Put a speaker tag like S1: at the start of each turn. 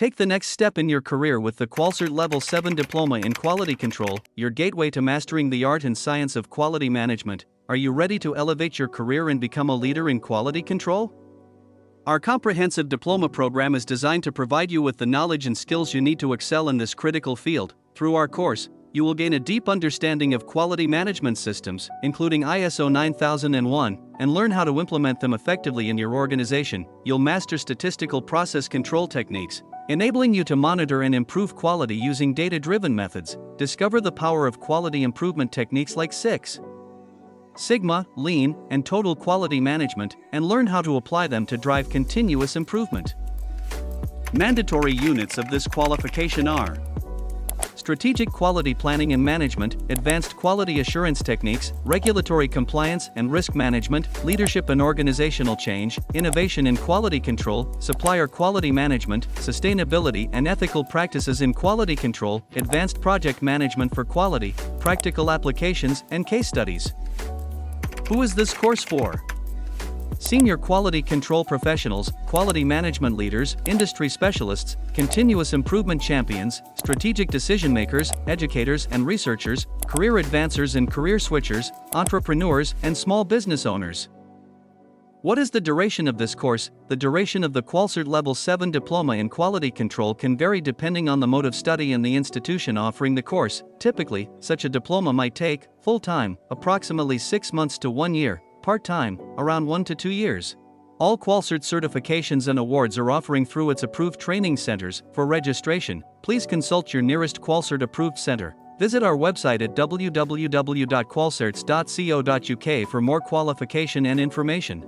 S1: Take the next step in your career with the Qualcert Level 7 Diploma in Quality Control, your gateway to mastering the art and science of quality management. Are you ready to elevate your career and become a leader in quality control? Our comprehensive diploma program is designed to provide you with the knowledge and skills you need to excel in this critical field. Through our course, you will gain a deep understanding of quality management systems, including ISO 9001, and learn how to implement them effectively in your organization. You'll master statistical process control techniques, enabling you to monitor and improve quality using data-driven methods. Discover the power of quality improvement techniques like Six Sigma, Lean, and Total Quality Management, and learn how to apply them to drive continuous improvement. Mandatory units of this qualification are Strategic Quality Planning and Management, Advanced Quality Assurance Techniques, Regulatory Compliance and Risk Management, Leadership and Organizational Change, Innovation in Quality Control, Supplier Quality Management, Sustainability and Ethical Practices in Quality Control, Advanced Project Management for Quality, Practical Applications and Case Studies. Who is this course for? Senior quality control professionals, quality management leaders, industry specialists, continuous improvement champions, strategic decision makers, educators and researchers, career advancers and career switchers, entrepreneurs and small business owners. What is the duration of this course? The duration of the Qualcert Level 7 Diploma in Quality Control can vary depending on the mode of study and the institution offering the course. Typically, such a diploma might take, full-time, approximately 6 months to 1 year, part-time, around 1 to 2 years. All Qualcert certifications and awards are offering through its approved training centers. For registration, please consult your nearest Qualcert approved center. Visit our website at www.qualcerts.co.uk for more qualification and information.